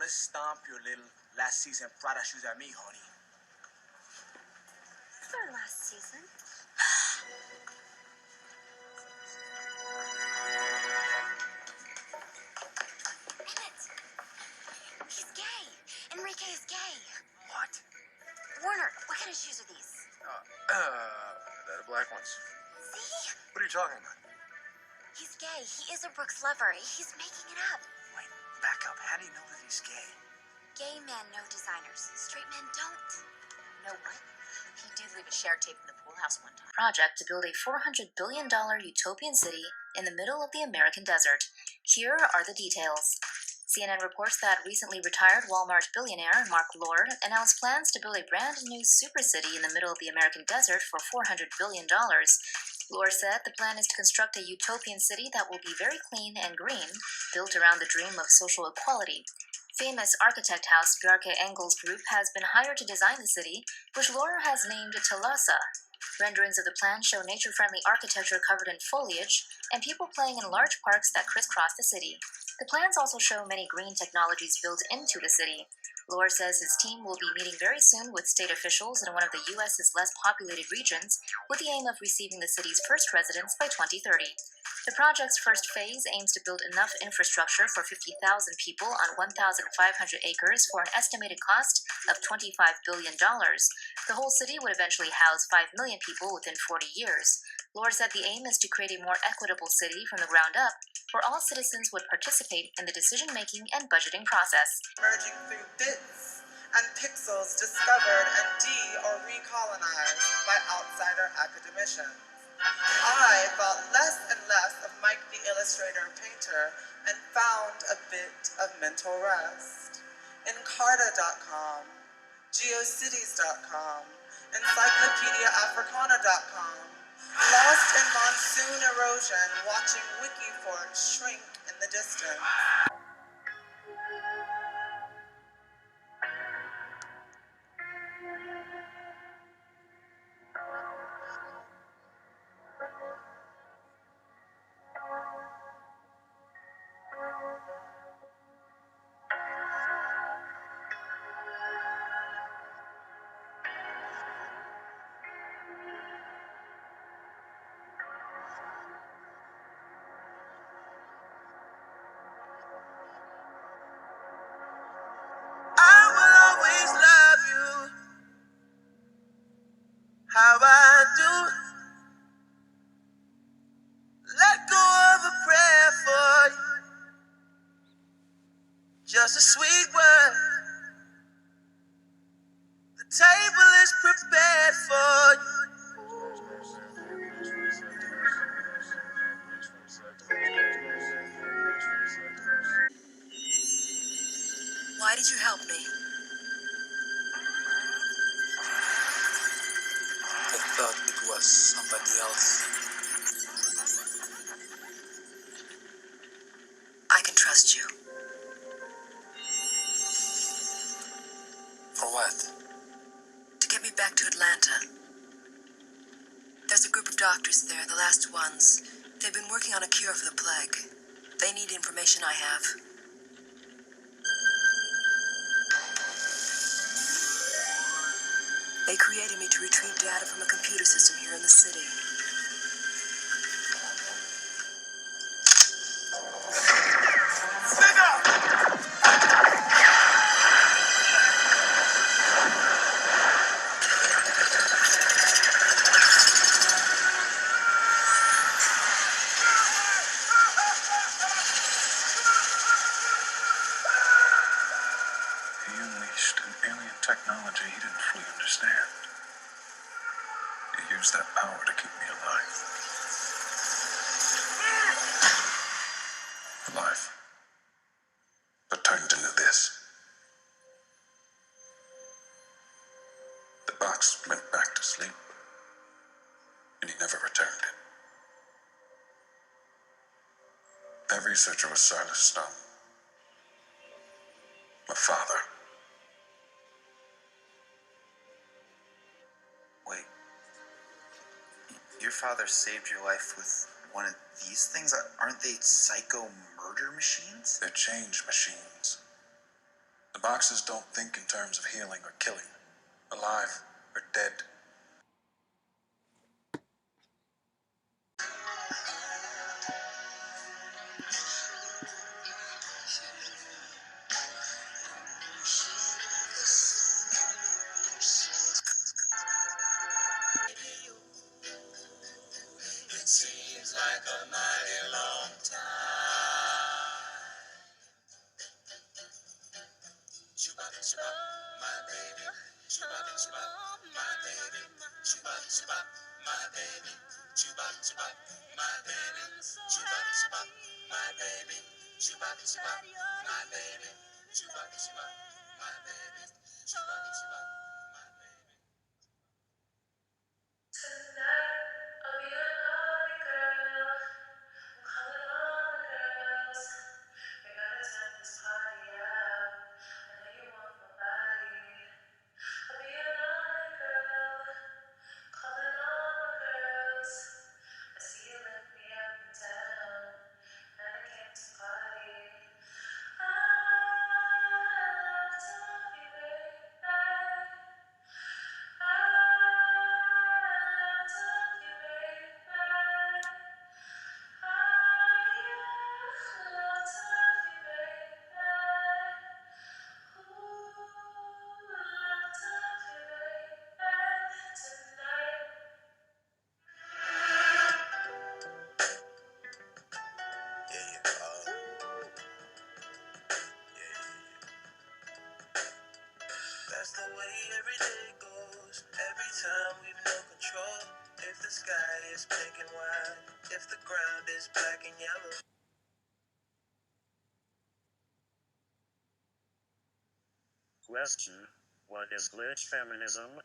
Just stomp your little last season Prada shoes at me, honey. For last season. Emmett! He's gay. Enrique is gay. What? Warner, what kind of shoes are these? The black ones. See? What are you talking about? He's gay. He is a Brooks lover. He's making it up. Wait, back up. How do you know that he's gay? Gay men know designers. Straight men don't. Know what? He did leave a share tape in the pool house one time. Project to build a $400 billion utopian city in the middle of the American desert. Here are the details. CNN reports that recently retired Walmart billionaire Mark Lord announced plans to build a brand new super city in the middle of the American desert for $400 billion. Lord said the plan is to construct a utopian city that will be very clean and green, built around the dream of social equality. Famous architect house Bjarke Engels Group has been hired to design the city, which Lord has named Thalassa. Renderings of the plan show nature-friendly architecture covered in foliage and people playing in large parks that crisscross the city. The plans also show many green technologies built into the city. Lord says his team will be meeting very soon with state officials in one of the U.S.'s less populated regions with the aim of receiving the city's first residents by 2030. The project's first phase aims to build enough infrastructure for 50,000 people on 1,500 acres for an estimated cost of $25 billion. The whole city would eventually house 5 million people within 40 years. Lord said the aim is to create a more equitable city from the ground up, where all citizens would participate in the decision-making and budgeting process. Merging through bits and pixels discovered and or recolonized by outsider academicians. I thought less and less of Mike the illustrator painter and found a bit of mental rest. Encarta.com, geocities.com, encyclopediaafricana.com, lost in monsoon erosion, watching Wikifort shrink in the distance. How I do. Let go of a prayer for you. Just a sweet word. The table is prepared for you. Why did you help me? I thought it was somebody else. I can trust you. For what? To get me back to Atlanta. There's a group of doctors there, the last ones. They've been working on a cure for the plague. They need information I have. They created me to retrieve data from a computer system here in the city. He unleashed an alien technology he didn't fully understand. He used that power to keep me alive. Alive. But turned into this. The box went back to sleep, and he never returned it. That researcher was Silas Stone. My father. Wait. Your father saved your life with one of these things? Aren't they psycho murder machines? They're change machines. The boxes don't think in terms of healing or killing, alive or dead. That's the way every day goes. Every time we've no control. If the sky is pink and white, if the ground is black and yellow. Question: what is glitch feminism?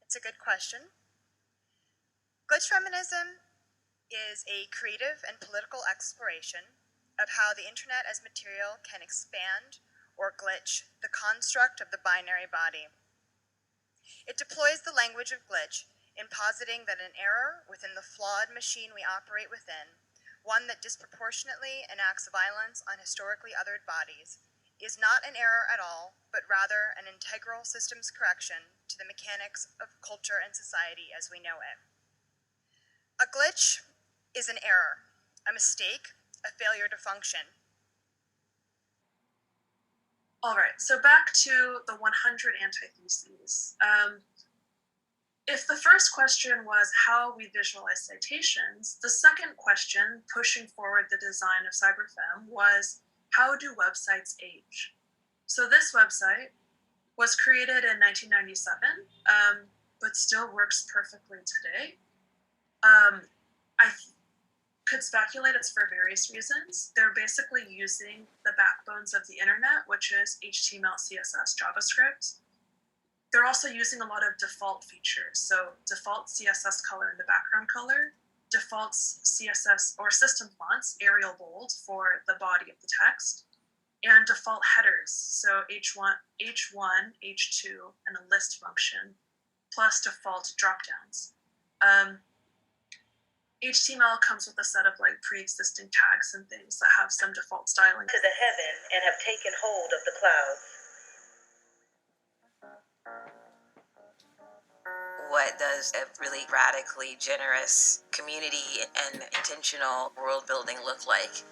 It's a good question. Glitch feminism is a creative and political exploration of how the internet as material can expand or glitch the construct of the binary body. It deploys the language of glitch in positing that an error within the flawed machine we operate within, one that disproportionately enacts violence on historically othered bodies, is not an error at all, but rather an integral systems correction to the mechanics of culture and society as we know it. A glitch is an error, a mistake, a failure to function. All right, so back to the 100 antitheses. If the first question was how we visualize citations, the second question, pushing forward the design of CyberFem, was how do websites age? So this website was created in 1997, but still works perfectly today. I could speculate it's for various reasons. They're basically using the backbones of the internet, which is HTML, CSS, JavaScript. They're also using a lot of default features. So default CSS color in the background color, default CSS or system fonts, Arial bold for the body of the text, and default headers. So H1, H2, and a list function, plus default dropdowns. HTML comes with a set of like pre-existing tags and things that have some default styling. To the heaven and have taken hold of the clouds. What does a really radically generous community and intentional world building look like?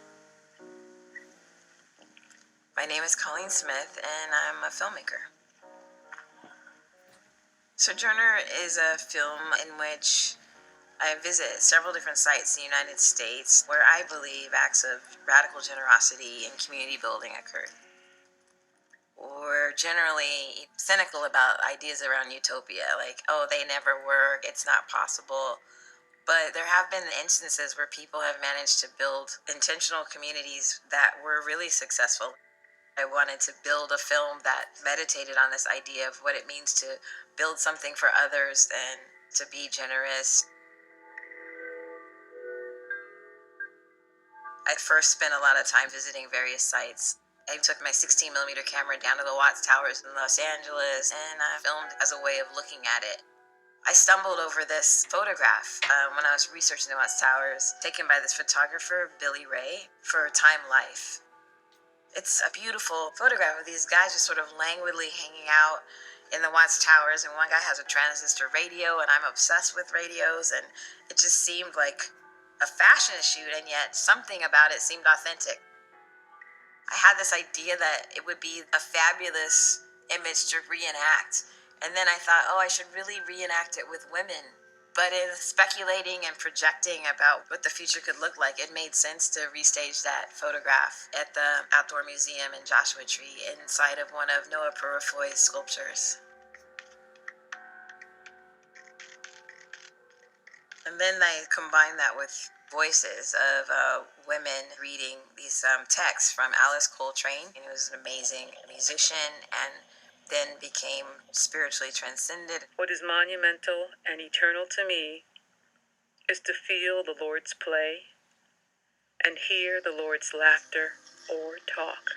My name is Colleen Smith, and I'm a filmmaker. Sojourner is a film in which I visit several different sites in the United States where I believe acts of radical generosity and community building occurred. We're generally cynical about ideas around utopia, like, oh, they never work, it's not possible. But there have been instances where people have managed to build intentional communities that were really successful. I wanted to build a film that meditated on this idea of what it means to build something for others and to be generous. I first spent a lot of time visiting various sites. I took my 16mm camera down to the Watts Towers in Los Angeles, and I filmed as a way of looking at it. I stumbled over this photograph when I was researching the Watts Towers, taken by this photographer, Billy Ray, for Time Life. It's a beautiful photograph of these guys just sort of languidly hanging out in the Watts Towers, and one guy has a transistor radio, and I'm obsessed with radios, and it just seemed like a fashion shoot, and yet something about it seemed authentic. I had this idea that it would be a fabulous image to reenact, and then I thought, oh, I should really reenact it with women. But in speculating and projecting about what the future could look like, it made sense to restage that photograph at the Outdoor Museum in Joshua Tree inside of one of Noah Purifoy's sculptures. And then I combined that with voices of women reading these texts from Alice Coltrane, who was an amazing musician and then became spiritually transcended. What is monumental and eternal to me is to feel the Lord's play and hear the Lord's laughter or talk.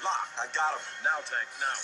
Lock, I got him. Now, Tank, now.